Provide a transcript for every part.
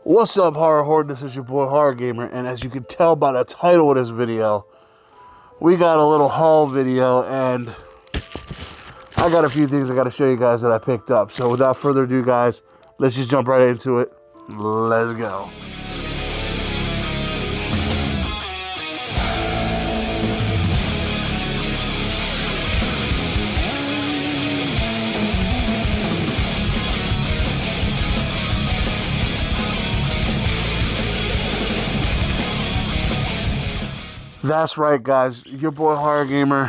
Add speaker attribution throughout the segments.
Speaker 1: What's up, Horror Horde? This is your boy Horror Gamer, and as you can tell by the title of this video, we got a little haul video, and I got a few things I got to show you guys that I picked up. So without further ado, guys, let's just jump right into it. Let's go. That's right, guys. Your boy Horror Gamer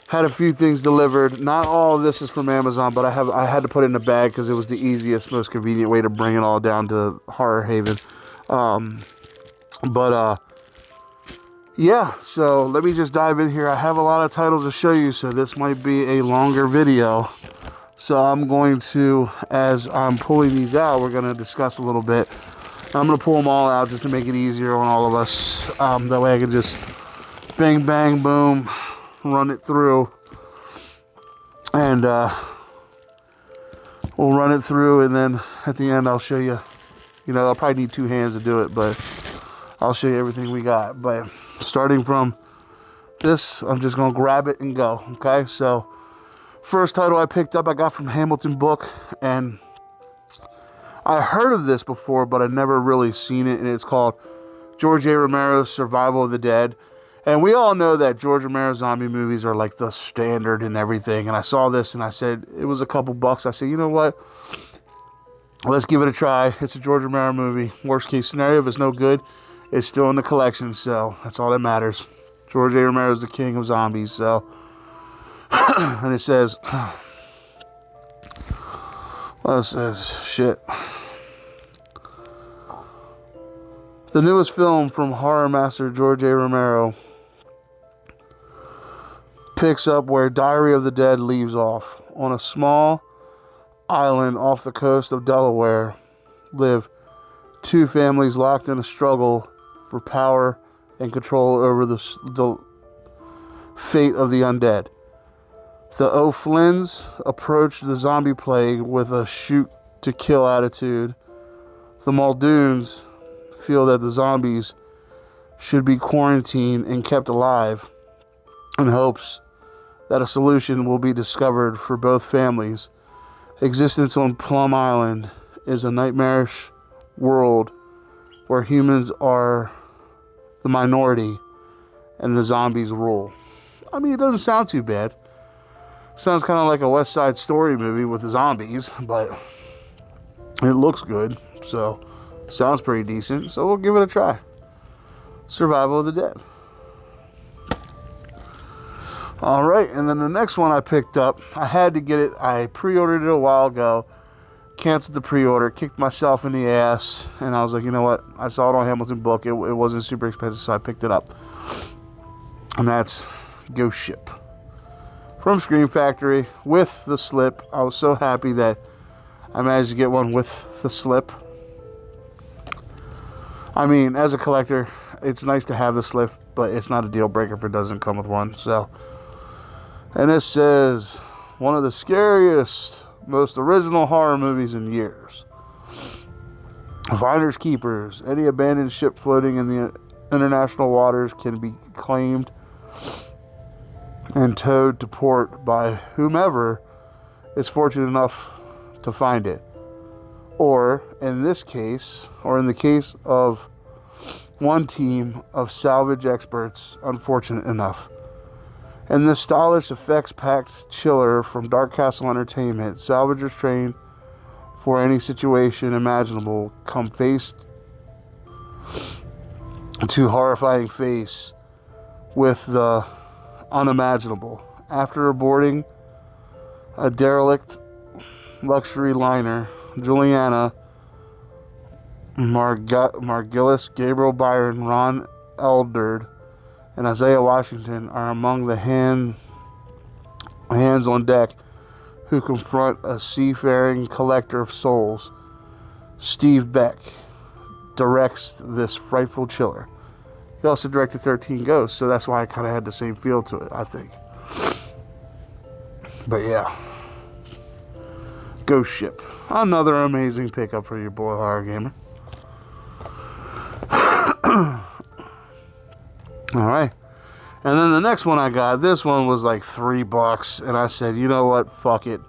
Speaker 1: had a few things delivered. Not all of this is from Amazon, but I had to put it in a bag because it was the easiest, most convenient way to bring it all down to Horror Haven. Yeah. So let me just dive in here. I have a lot of titles to show you, so this might be a longer video. So I'm going to, as I'm pulling these out, we're going to discuss a little bit. I'm going to pull them all out just to make it easier on all of us. That way I can just bang, bang, boom, run it through. And we'll run it through, and then at the end I'll show you. You know, I'll probably need two hands to do it, but I'll show you everything we got. But starting from this, I'm just going to grab it and go. Okay, so first title I picked up I got from Hamilton Book, and I heard of this before, but I'd never really seen it, and it's called George A. Romero's Survival of the Dead. And we all know that George Romero zombie movies are like the standard and everything. And I saw this, and I said, it was a couple bucks. I said, you know what? Let's give it a try. It's a George Romero movie. Worst case scenario, if it's no good, it's still in the collection, so that's all that matters. George A. Romero's the king of zombies, so. And it says, well, it says, shit. The newest film from horror master George A. Romero picks up where Diary of the Dead leaves off. On a small island off the coast of Delaware live two families locked in a struggle for power and control over the fate of the undead. The O'Flynns approach the zombie plague with a shoot-to-kill attitude. The Muldoons feel that the zombies should be quarantined and kept alive in hopes that a solution will be discovered for both families. Existence on Plum Island is a nightmarish world where humans are the minority and the zombies rule. I mean, it doesn't sound too bad. Sounds kind of like a West Side Story movie with the zombies, but it looks good, so sounds pretty decent, so we'll give it a try. Survival of the Dead. Alright, and then the next one I picked up, I had to get it. I pre-ordered it a while ago, canceled the pre-order, kicked myself in the ass, and I was like, you know what, I saw it on Hamilton Book, it wasn't super expensive, so I picked it up. And that's Ghost Ship from Scream Factory with the slip. I was so happy that I managed to get one with the slip. I mean, as a collector, it's nice to have the slip, but it's not a deal breaker if it doesn't come with one. So, and it says, one of the scariest, most original horror movies in years. Finders keepers. Any abandoned ship floating in the international waters can be claimed and towed to port by whomever is fortunate enough to find it. Or in this case, or in the case of one team of salvage experts unfortunate enough. In this stylish effects-packed chiller from Dark Castle Entertainment, salvagers trained for any situation imaginable come face to horrifying face with the unimaginable. After boarding a derelict luxury liner, Juliana Margulis, Gabriel Byron, Ron Eldard, and Isaiah Washington are among the hands on deck who confront a seafaring collector of souls. Steve Beck directs this frightful chiller. He also directed 13 Ghosts, so that's why I kind of had the same feel to it, I think. But yeah. Ghost Ship. another amazing pickup for your boy Horror Gamer. Alright. And then the next one I got, this one was like $3, and I said, you know what, fuck it.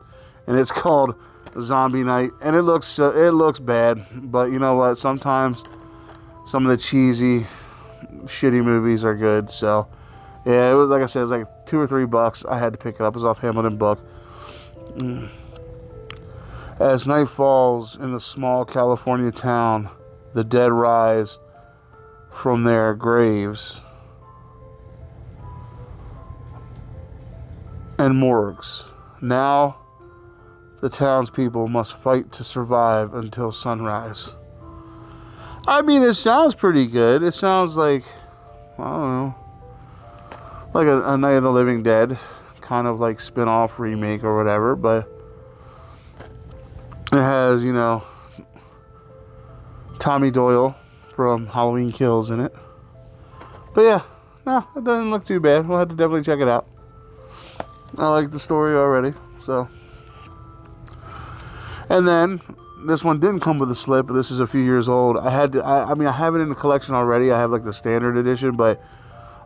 Speaker 1: And it's called Zombie Night, and it looks bad, but you know what, sometimes some of the cheesy, shitty movies are good. So yeah, it was, like I said, it was like $2 or $3. I had to pick it up. It was off Hamilton Book. As night falls in the small California town, the dead rise from their graves and morgues. Now the townspeople must fight to survive until sunrise. I mean, it sounds pretty good. It sounds like, I don't know, like a Night of the Living Dead kind of like spin-off remake or whatever, but it has, you know, Tommy Doyle from Halloween Kills in it. But yeah, no, it doesn't look too bad. We'll have to definitely check it out. I like the story already, so. And then this one didn't come with a slip, but this is a few years old. I mean, I have it in the collection already. I have like the standard edition, but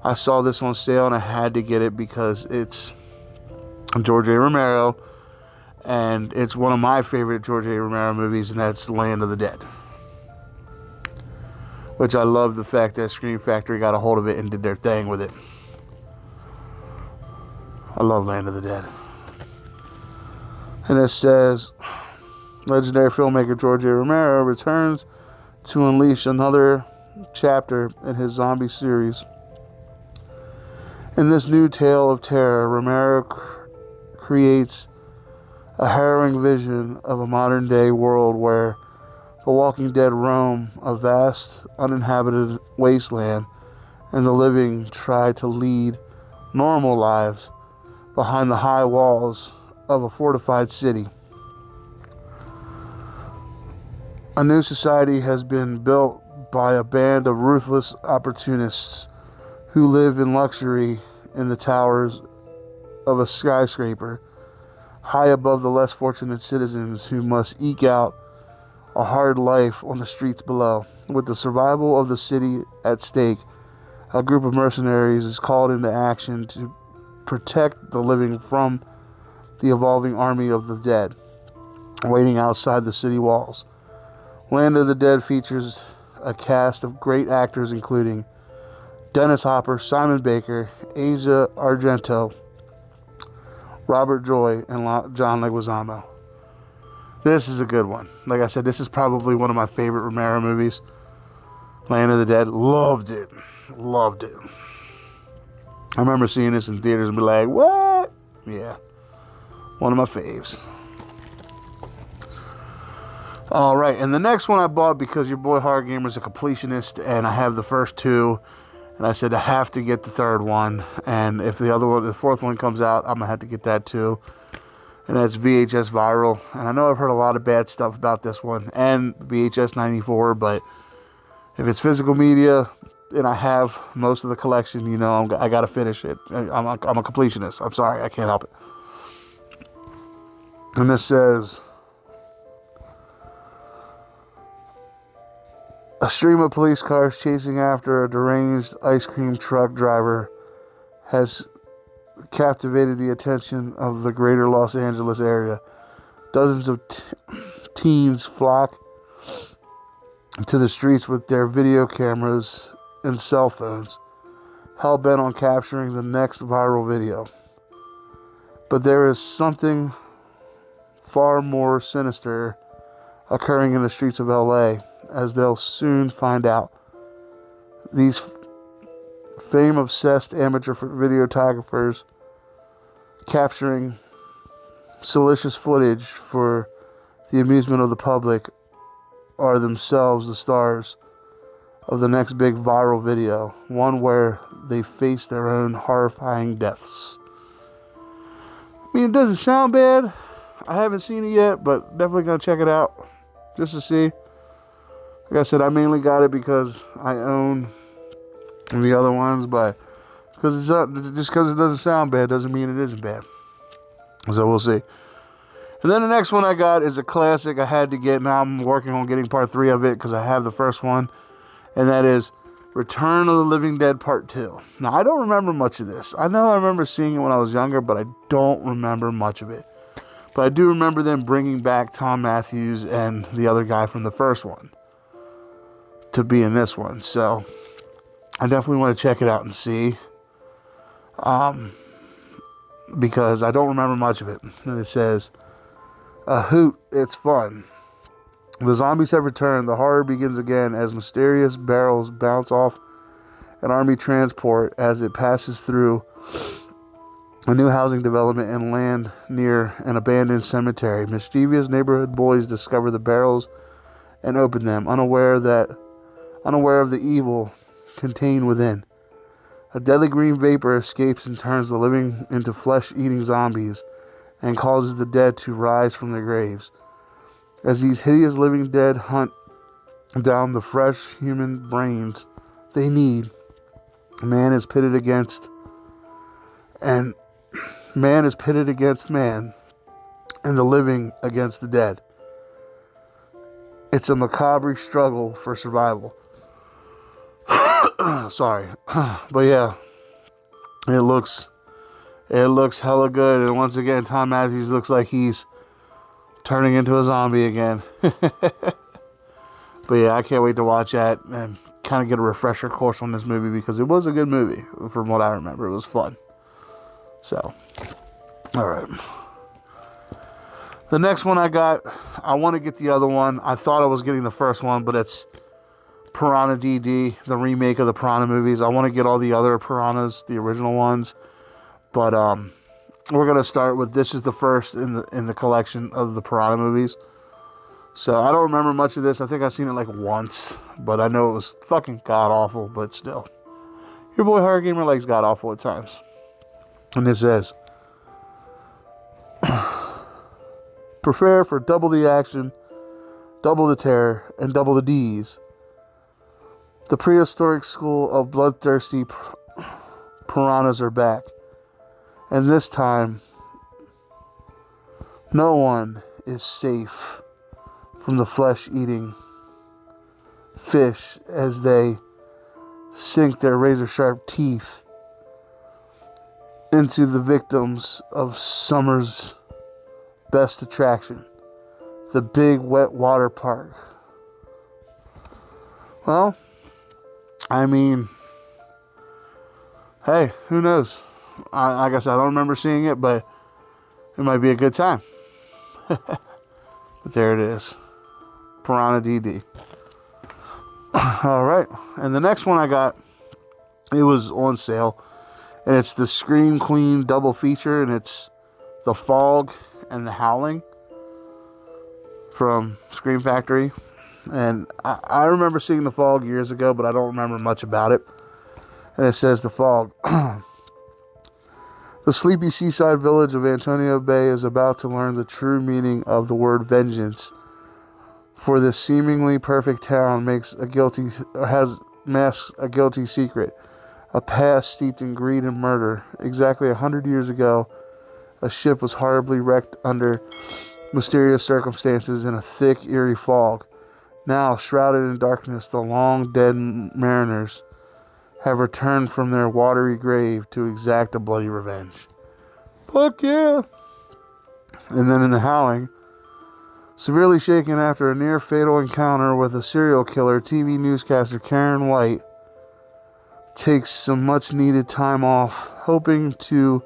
Speaker 1: I saw this on sale and I had to get it because it's George A. Romero, and it's one of my favorite George A. Romero movies, and that's Land of the Dead. Which I love the fact that Scream Factory got a hold of it and did their thing with it. I love Land of the Dead. And it says, legendary filmmaker George A. Romero returns to unleash another chapter in his zombie series. In this new tale of terror, Romero creates a harrowing vision of a modern-day world where the Walking Dead roam a vast, uninhabited wasteland, and the living try to lead normal lives behind the high walls of a fortified city. A new society has been built by a band of ruthless opportunists who live in luxury in the towers of a skyscraper, high above the less fortunate citizens who must eke out a hard life on the streets below. With the survival of the city at stake, a group of mercenaries is called into action to protect the living from the evolving army of the dead, waiting outside the city walls. Land of the Dead features a cast of great actors including Dennis Hopper, Simon Baker, H0rr0rgam3r's, Robert Joy, and John Leguizamo. This is a good one. Like I said, this is probably one of my favorite Romero movies. Land of the Dead. Loved it. Loved it. I remember seeing this in theaters and be like, what? Yeah. One of my faves. Alright, and the next one I bought because your boy Horror Gamer is a completionist, and I have the first two, and I said I have to get the third one, and if the fourth one comes out, I'm going to have to get that too. And that's VHS Viral. And I know I've heard a lot of bad stuff about this one and VHS 94, but if it's physical media and I have most of the collection, you know, I got to finish it. I'm a completionist. I'm sorry, I can't help it. And this says, a stream of police cars chasing after a deranged ice cream truck driver has captivated the attention of the greater Los Angeles area. Dozens of teens flock to the streets with their video cameras and cell phones, hell-bent on capturing the next viral video. But there is something far more sinister occurring in the streets of LA, as they'll soon find out. These fame-obsessed amateur videographers capturing salacious footage for the amusement of the public are themselves the stars of the next big viral video, one where they face their own horrifying deaths. I mean, it doesn't sound bad. I haven't seen it yet, but definitely gonna check it out just to see. Like I said, I mainly got it because I own the other ones, but just because it doesn't sound bad doesn't mean it isn't bad. So we'll see. And then the next one I got is a classic I had to get. Now I'm working on getting part 3 of it because I have the first one. And that is Return of the Living Dead Part 2. Now, I don't remember much of this. I know I remember seeing it when I was younger, but I don't remember much of it. But I do remember them bringing back Tom Matthews and the other guy from the first one to be in this one. So, I definitely want to check it out and see. Because I don't remember much of it. And it says, a hoot, it's fun. The zombies have returned. The horror begins again as mysterious barrels bounce off an army transport as it passes through a new housing development and land near an abandoned cemetery. Mischievous neighborhood boys discover the barrels and open them, unaware of the evil contained within. A deadly green vapor escapes and turns the living into flesh-eating zombies and causes the dead to rise from their graves. As these hideous living dead hunt down the fresh human brains they need, man is pitted against man, and the living against the dead. It's a macabre struggle for survival. Sorry. But yeah, it looks hella good. And once again, Tom Matthews looks like he's turning into a zombie again. But yeah, I can't wait to watch that and kind of get a refresher course on this movie, because it was a good movie from what I remember. It was fun. So, alright. The next one I got, I want to get the other one. I thought I was getting the first one, but it's Piranha DD, the remake of the Piranha movies. I want to get all the other Piranhas, the original ones. But we're going to start with, this is the first in the collection of the Piranha movies. So I don't remember much of this. I think I've seen it like once, but I know it was fucking god-awful, but still. Your boy Horror Gamer likes god-awful at times. And it says, prepare for double the action, double the terror, and double the D's. The prehistoric school of bloodthirsty piranhas are back. And this time, no one is safe from the flesh-eating fish as they sink their razor-sharp teeth into the victims of summer's best attraction, the big wet water park. Well, I mean, hey, who knows? Like I said, I don't remember seeing it, but it might be a good time. But there it is. Piranha DD. Alright, and the next one I got, it was on sale, and it's the Scream Queen double feature, and it's The Fog and The Howling from Scream Factory. And I remember seeing The Fog years ago, but I don't remember much about it. And it says, The Fog. The sleepy seaside village of Antonio Bay is about to learn the true meaning of the word vengeance. For this seemingly perfect town masks a guilty secret, a past steeped in greed and murder. Exactly 100 years ago, a ship was horribly wrecked under mysterious circumstances in a thick, eerie fog. Now, shrouded in darkness, the long-dead mariners have returned from their watery grave to exact a bloody revenge. Fuck yeah! And then in The Howling, severely shaken after a near-fatal encounter with a serial killer, TV newscaster Karen White takes some much-needed time off, hoping to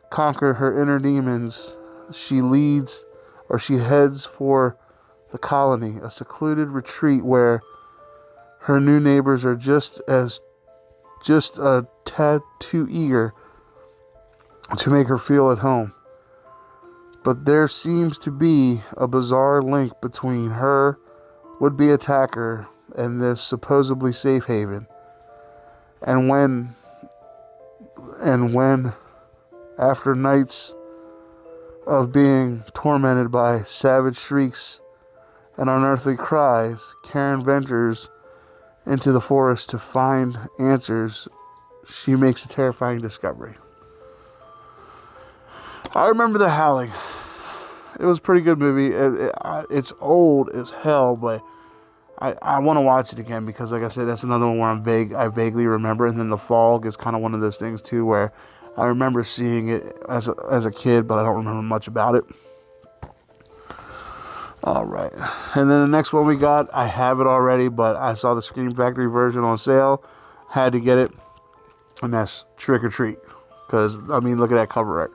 Speaker 1: conquer her inner demons. She heads for the colony, a secluded retreat where her new neighbors are just a tad too eager to make her feel at home. But there seems to be a bizarre link between her would-be attacker and this supposedly safe haven. And when after nights of being tormented by savage shrieks and unearthly cries, Karen ventures into the forest to find answers, she makes a terrifying discovery. I remember The Howling. it was a pretty good movie. It's old as hell, but I want to watch it again because, like I said, that's another one where I vaguely remember. And then The Fog is kind of one of those things too, where I remember seeing it as a kid, but I don't remember much about it. All right, and then the next one we got, I have it already, but I saw the Scream Factory version on sale, had to get it, and that's Trick 'r Treat. Because I mean, look at that cover art.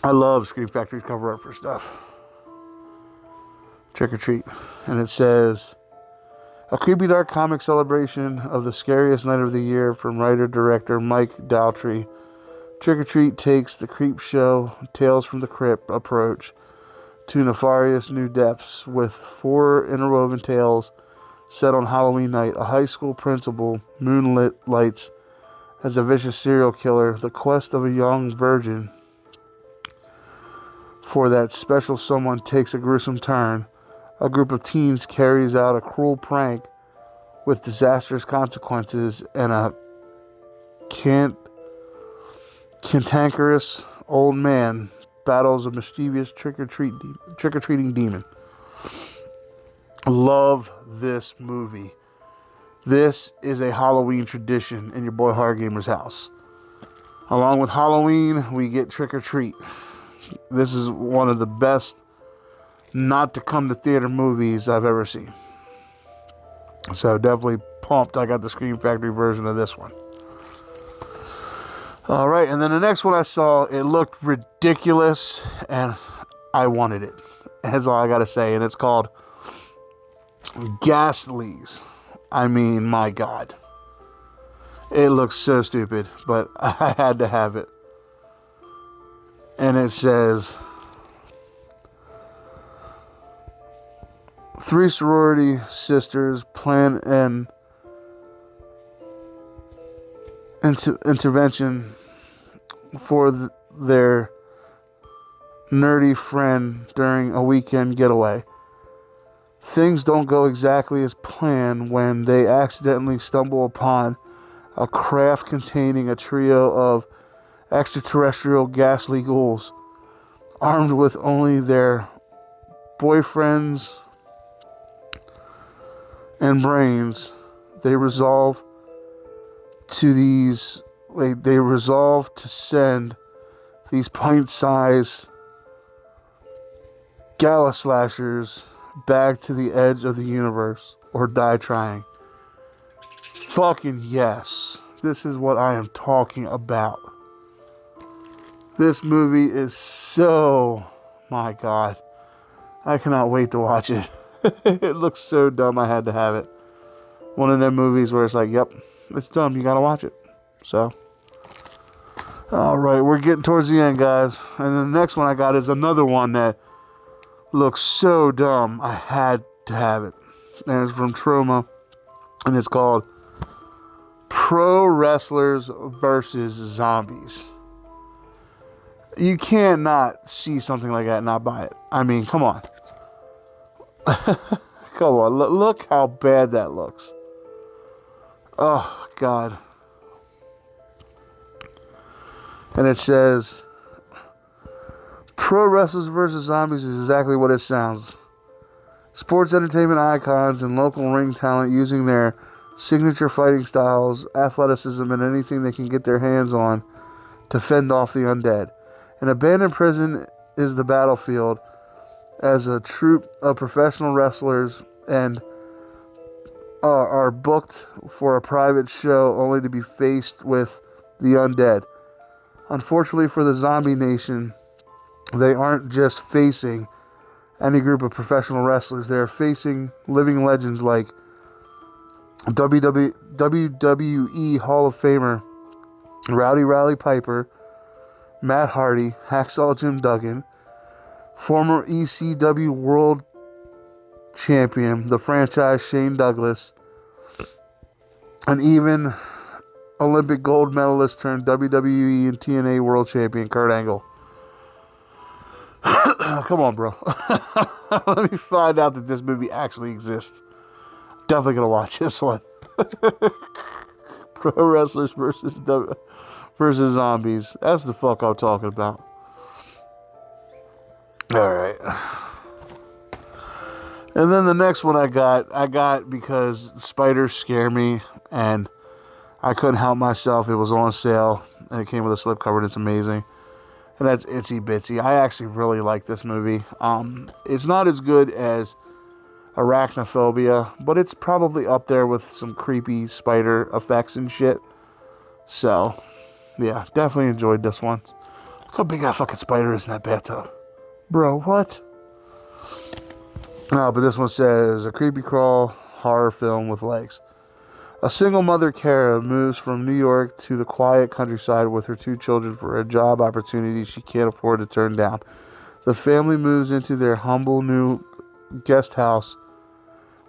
Speaker 1: I love Scream Factory's cover art for stuff. Trick 'r Treat. And it says, a creepy dark comic celebration of the scariest night of the year from writer-director Mike Daltrey. Trick 'r Treat takes the creep show, Tales from the Crypt approach to nefarious new depths with 4 interwoven tales set on Halloween night. A high school principal, moonlit lights as a vicious serial killer, the quest of a young virgin for that special someone takes a gruesome turn. A group of teens carries out a cruel prank with disastrous consequences, and a cantankerous old man battles a mischievous trick-or-treating demon. Love this movie. This is a Halloween tradition in your boy Horror Gamer's house. Along with Halloween, we get Trick 'r Treat. This is one of the best not to come to theater movies I've ever seen. So definitely pumped I got the Scream Factory version of this one. Alright, and then the next one I saw, it looked ridiculous and I wanted it. That's all I gotta say. And it's called Ghastlies. I mean, my God. It looks so stupid, but I had to have it. And it says, 3 sorority sisters plan an intervention for their nerdy friend during a weekend getaway. Things don't go exactly as planned when they accidentally stumble upon a craft containing a trio of extraterrestrial ghastly ghouls. Armed with only their boyfriends and brains, they resolve to send these pint-sized gala slashers back to the edge of the universe or die trying. Fucking yes. This is what I am talking about. This movie is so... my God. I cannot wait to watch it. It looks so dumb I had to have it. One of them movies where it's like, yep, it's dumb, you gotta watch it. So... alright, we're getting towards the end, guys. And the next one I got is another one that looks so dumb I had to have it. And it's from Troma. And it's called Pro Wrestlers versus Zombies. You cannot see something like that and not buy it. I mean, come on. Come on. Look how bad that looks. Oh, God. And it says, Pro Wrestlers vs. Zombies is exactly what it sounds. Sports entertainment icons and local ring talent using their signature fighting styles, athleticism, and anything they can get their hands on to fend off the undead. An abandoned prison is the battlefield as a troupe of professional wrestlers and are booked for a private show only to be faced with the undead. Unfortunately for the zombie nation, they aren't just facing any group of professional wrestlers. They're facing living legends like WWE Hall of Famer Rowdy Piper, Matt Hardy, Hacksaw Jim Duggan, former ECW World Champion, the franchise Shane Douglas, and even Olympic gold medalist turned WWE and TNA World Champion Kurt Angle. Come on, bro. Let me find out that this movie actually exists. Definitely gonna watch this one. Pro Wrestlers versus Zombies. That's the fuck I'm talking about. Alright. And then the next one I got because spiders scare me, and I couldn't help myself. It was on sale, and it came with a slipcover, and it's amazing. And that's Itsy Bitsy. I actually really like this movie. It's not as good as Arachnophobia, but it's probably up there with some creepy spider effects and shit. So, yeah, definitely enjoyed this one. Look how big that fucking spider is in that bathtub. Bro, what? No, but this one says, a creepy crawl horror film with legs. A single mother, Kara, moves from New York to the quiet countryside with her 2 children for a job opportunity she can't afford to turn down. The family moves into their humble new guest house,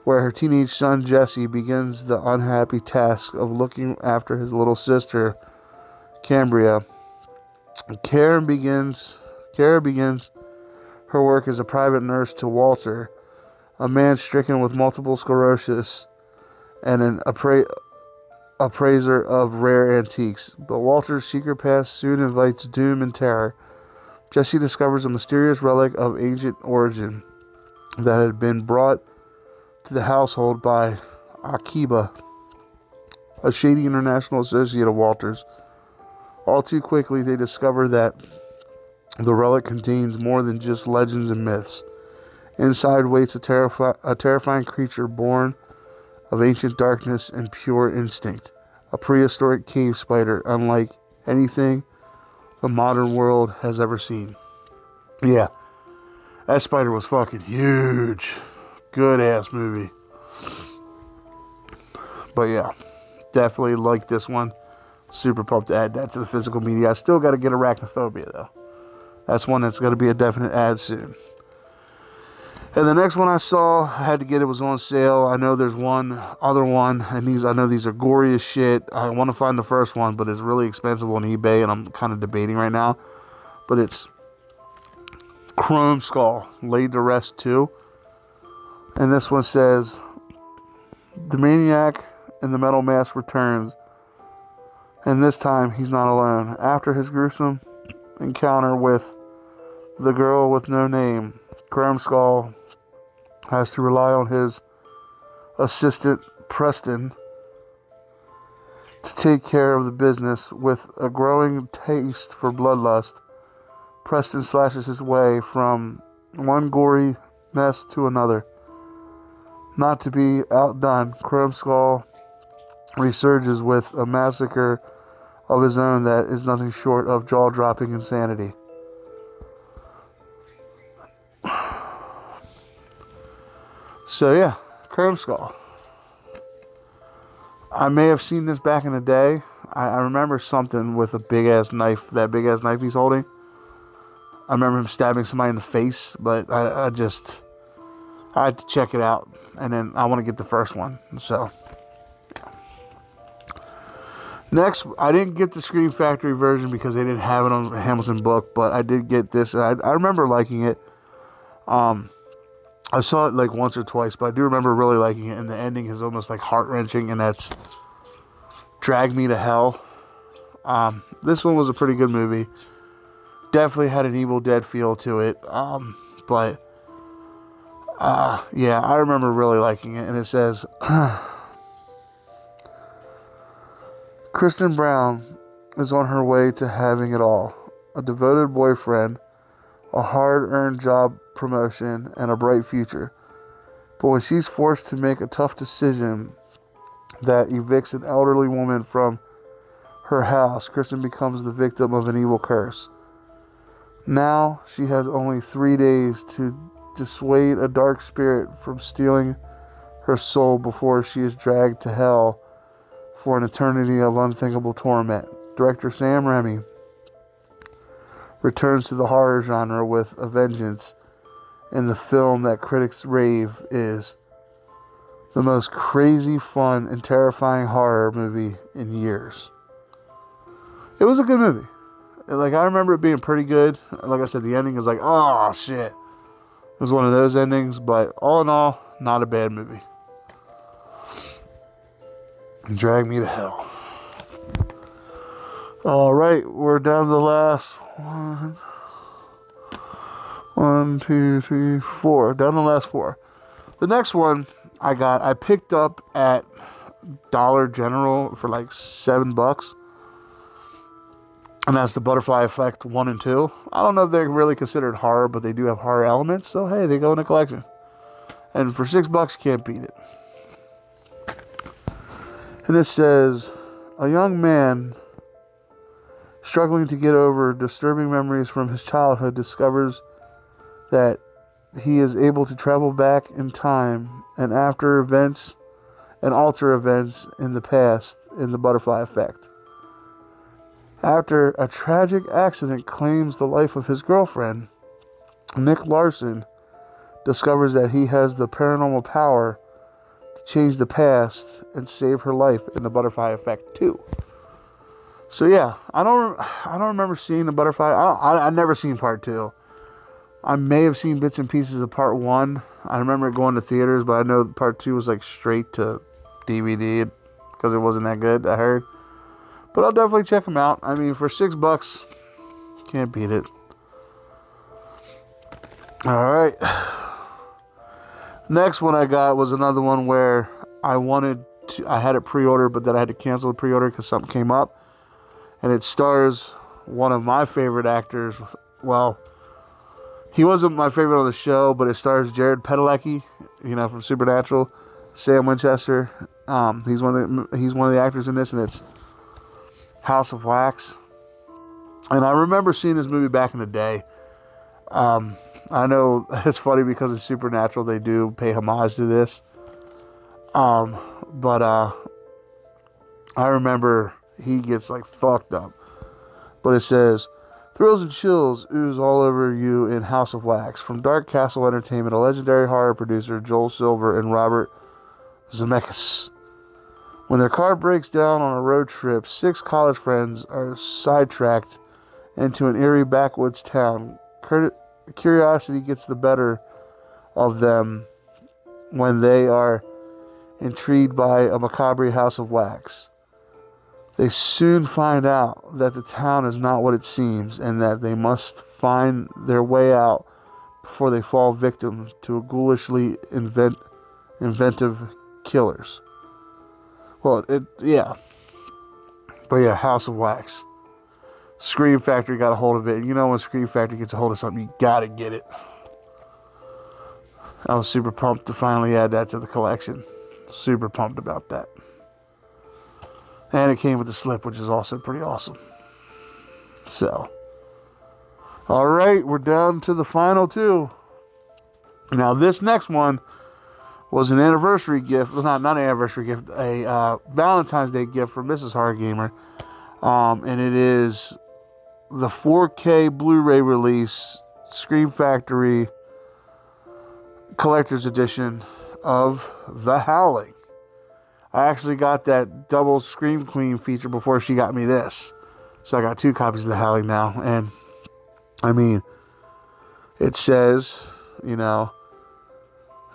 Speaker 1: where her teenage son, Jesse, begins the unhappy task of looking after his little sister, Cambria. Kara begins her work as a private nurse to Walter, a man stricken with multiple sclerosis and an appraiser of rare antiques. But Walter's secret past soon invites doom and terror. Jesse discovers a mysterious relic of ancient origin that had been brought to the household by Akiba, a shady international associate of Walter's. All too quickly, they discover that the relic contains more than just legends and myths. Inside waits a terrifying creature born of ancient darkness and pure instinct. A prehistoric cave spider unlike anything the modern world has ever seen. Yeah, that spider was fucking huge. Good ass movie. But yeah, definitely like this one. Super pumped to add that to the physical media. I still got to get Arachnophobia though. That's one that's going to be a definite ad soon. And the next one I saw, I had to get it, was on sale. I know there's one other one, and I know these are gory as shit. I want to find the first one, but it's really expensive on eBay, and I'm kind of debating right now. But it's Chrome Skull, Laid to Rest 2. And this one says, the maniac in the metal mask returns, and this time he's not alone. After his gruesome encounter with the girl with no name, Chrome Skull has to rely on his assistant, Preston, to take care of the business. With a growing taste for bloodlust, Preston slashes his way from one gory mess to another. Not to be outdone, Chrome Skull resurges with a massacre of his own that is nothing short of jaw-dropping insanity. So yeah, Chrome Skull. I may have seen this back in the day. I remember something with a big-ass knife, that big-ass knife he's holding. I remember him stabbing somebody in the face, but I had to check it out, and then I want to get the first one, so. Next, I didn't get the Scream Factory version because they didn't have it on the Hamilton book, but I did get this, and I remember liking it. I saw it like once or twice, but I do remember really liking it, and the ending is almost like heart-wrenching, and that's Drag Me to Hell. This one was a pretty good movie. Definitely had an Evil Dead feel to it, but yeah, I remember really liking it, and it says, Kristen Brown is on her way to having it all. A devoted boyfriend, a hard-earned job promotion, and a bright future. But when she's forced to make a tough decision that evicts an elderly woman from her house, Kristen becomes the victim of an evil curse. Now she has only 3 days to dissuade a dark spirit from stealing her soul before she is dragged to hell for an eternity of unthinkable torment. Director Sam Raimi returns to the horror genre with a vengeance in the film that critics rave is the most crazy, fun, and terrifying horror movie in years. It was a good movie. Like, I remember it being pretty good. Like I said, the ending is like, oh, shit. It was one of those endings, but all in all, not a bad movie. Drag Me to Hell. Alright, we're down to the last one. 1, 2, 3, 4. Down the last 4. The next one I picked up at Dollar General for like $7. And that's the Butterfly Effect 1 and 2. I don't know if they're really considered horror, but they do have horror elements. So, hey, they go in the collection. And for $6, you can't beat it. And it says, a young man struggling to get over disturbing memories from his childhood discovers that he is able to travel back in time and alter events in the past in the Butterfly Effect. After a tragic accident claims the life of his girlfriend, Nick Larson discovers that he has the paranormal power to change the past and save her life in the Butterfly Effect 2. So yeah, I don't remember seeing the Butterfly. I never seen part 2. I may have seen bits and pieces of part 1. I remember it going to theaters, but I know part 2 was like straight to DVD because it wasn't that good, I heard. But I'll definitely check them out. I mean, for $6, can't beat it. Alright. Next one I got was another one where I had it pre-ordered, but then I had to cancel the pre-order because something came up. And it stars one of my favorite actors. Well, he wasn't my favorite on the show, but it stars Jared Padalecki, from Supernatural. Sam Winchester. He's one of the actors in this, and it's House of Wax. And I remember seeing this movie back in the day. I know it's funny because it's Supernatural, they do pay homage to this. But I remember he gets like fucked up. But it says, thrills and chills ooze all over you in House of Wax. From Dark Castle Entertainment, a legendary horror producer, Joel Silver and Robert Zemeckis. When their car breaks down on a road trip, 6 college friends are sidetracked into an eerie backwoods town. Curiosity gets the better of them when they are intrigued by a macabre house of wax. They soon find out that the town is not what it seems and that they must find their way out before they fall victim to ghoulishly inventive killers. Well, yeah. But yeah, House of Wax. Scream Factory got a hold of it. And when Scream Factory gets a hold of something, you gotta get it. I was super pumped to finally add that to the collection. Super pumped about that. And it came with the slip, which is also pretty awesome. So. Alright, we're down to the final 2. Now, this next one was an anniversary gift. Well, not an anniversary gift. A Valentine's Day gift from Mrs. Horror Gamer. And it is the 4K Blu-ray release, Scream Factory Collector's Edition of The Howling. I actually got that double Scream Queen feature before she got me this. So I got 2 copies of The Howling now. And, I mean, it says, the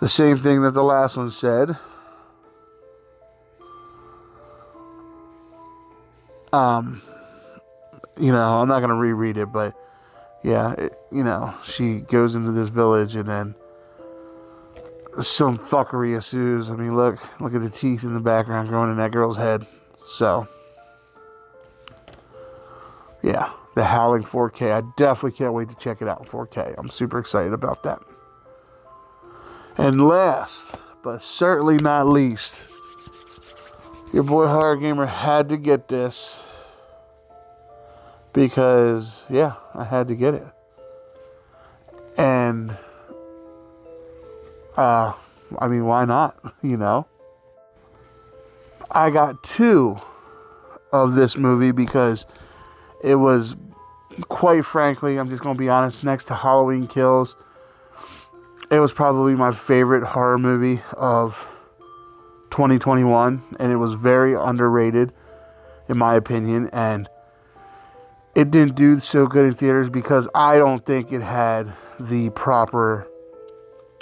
Speaker 1: same thing that the last one said. I'm not going to reread it, but yeah, she goes into this village and then some fuckery ensues. I mean, look at the teeth in the background growing in that girl's head. So, yeah, The Howling 4K. I definitely can't wait to check it out in 4K. I'm super excited about that. And last, but certainly not least, your boy Horror Gamer had to get this. Because, yeah, I had to get it. And, I mean, why not? I got 2 of this movie because it was, quite frankly, I'm just going to be honest, next to Halloween Kills, it was probably my favorite horror movie of 2021. And it was very underrated, in my opinion. And it didn't do so good in theaters because I don't think it had the proper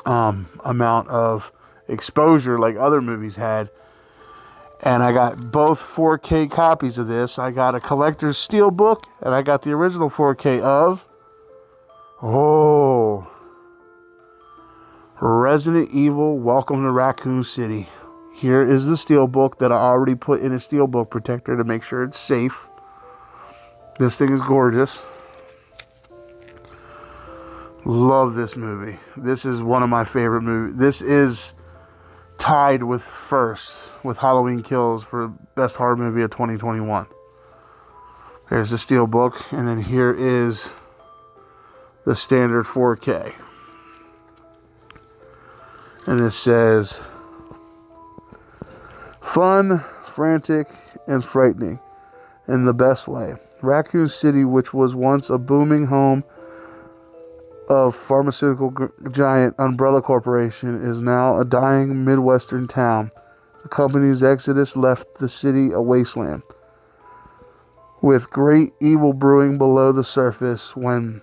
Speaker 1: amount of exposure like other movies had. And I got both 4K copies of this. I got a collector's steelbook, and I got the original 4K of Resident Evil, Welcome to Raccoon City. Here is the steelbook that I already put in a steelbook protector to make sure it's safe. This thing is gorgeous. Love this movie. This is one of my favorite movies. This is tied with first with Halloween Kills for best horror movie of 2021. There's the steelbook, and then here is the standard 4K. And this says, fun, frantic, and frightening in the best way. Raccoon City, which was once a booming home of pharmaceutical giant Umbrella Corporation, is now a dying Midwestern town. The company's exodus left the city a wasteland, with great evil brewing below the surface. When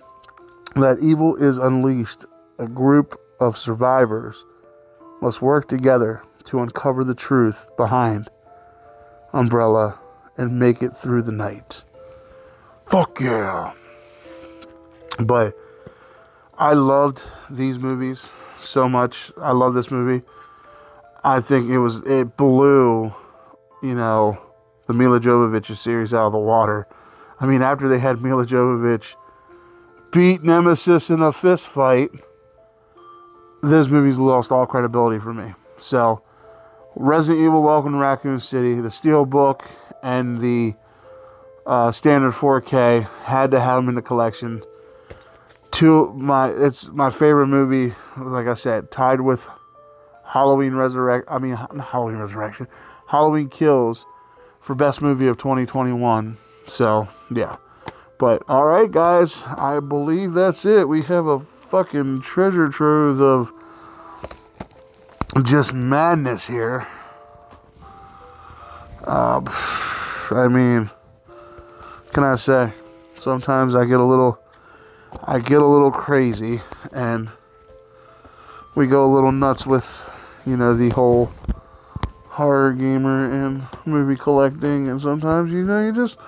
Speaker 1: that evil is unleashed, a group of survivors must work together to uncover the truth behind Umbrella and make it through the night. Fuck yeah. But I loved these movies so much. I love this movie. I think it blew, the Mila Jovovich series out of the water. I mean, after they had Mila Jovovich beat Nemesis in a fist fight, those movies lost all credibility for me. So, Resident Evil, Welcome to Raccoon City, the Steelbook, and the standard 4K, had to have them in the collection. It's my favorite movie, like I said, tied with Halloween Kills for best movie of 2021. So, yeah. But, alright guys, I believe that's it. We have a fucking treasure trove of just madness here. I mean, can I say, sometimes I get a little crazy, and we go a little nuts with, the whole horror gamer and movie collecting, and sometimes, you just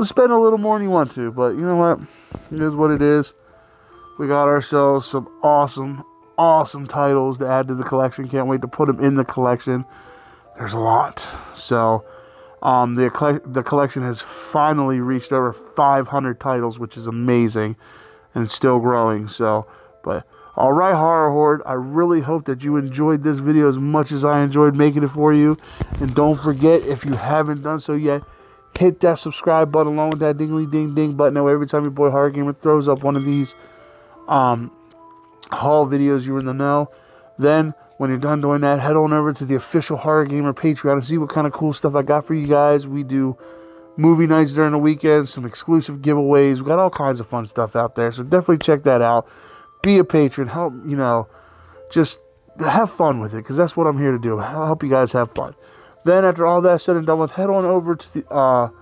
Speaker 1: spend a little more than you want to, but you know what? It is what it is. We got ourselves some awesome titles to add to the collection. Can't wait to put them in the collection. There's a lot. So, the collection has finally reached over 500 titles, which is amazing, and it's still growing. So, but alright, Horror Horde, I really hope that you enjoyed this video as much as I enjoyed making it for you. And don't forget, if you haven't done so yet, hit that subscribe button along with that dingly ding ding button. That way, every time your boy Horror Gamer throws up one of these haul videos, you're in the know. Then when you're done doing that, head on over to the official Horror Gamer Patreon and see what kind of cool stuff I got for you guys. We do movie nights during the weekend, some exclusive giveaways. We got all kinds of fun stuff out there, so definitely check that out. Be a patron. Help, just have fun with it, because that's what I'm here to do. I'll help you guys have fun. Then after all that's said and done with, head on over to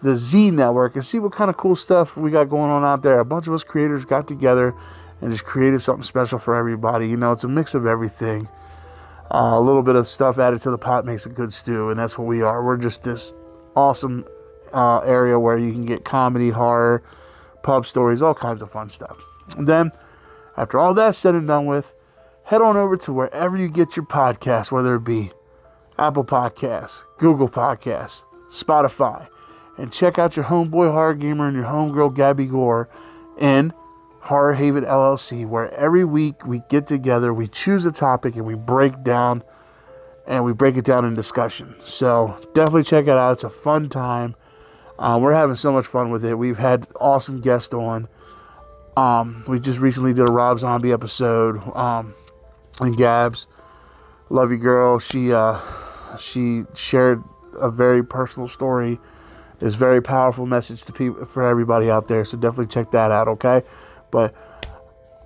Speaker 1: the Z Network and see what kind of cool stuff we got going on out there. A bunch of us creators got together and just created something special for everybody. It's a mix of everything. A little bit of stuff added to the pot makes a good stew, and that's what we are. We're just this awesome area where you can get comedy, horror, pub stories, all kinds of fun stuff. And then, after all that's said and done with, head on over to wherever you get your podcasts, whether it be Apple Podcasts, Google Podcasts, Spotify, and check out your homeboy Horror Gamer and your homegirl Gabby Gore in Horror Haven LLC, where every week we get together, we choose a topic, and we break it down in discussion. So definitely check it out. It's a fun time. We're having so much fun with it. We've had awesome guests on. We just recently did a Rob Zombie episode. And Gabs, love you girl, she shared a very personal story. It's a very powerful message to people, for everybody out there. So definitely check that out, okay? But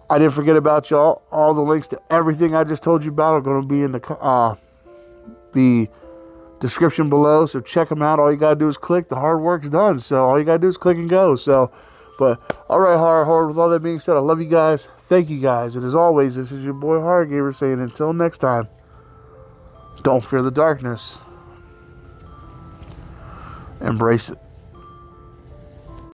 Speaker 1: I didn't forget about y'all. All the links to everything I just told you about are going to be in the description below. So check them out. All you got to do is click. The hard work's done. So all you got to do is click and go. So, but all right, Horror Horde, with all that being said, I love you guys. Thank you guys. And as always, this is your boy Horror Gamer saying until next time, don't fear the darkness. Embrace it.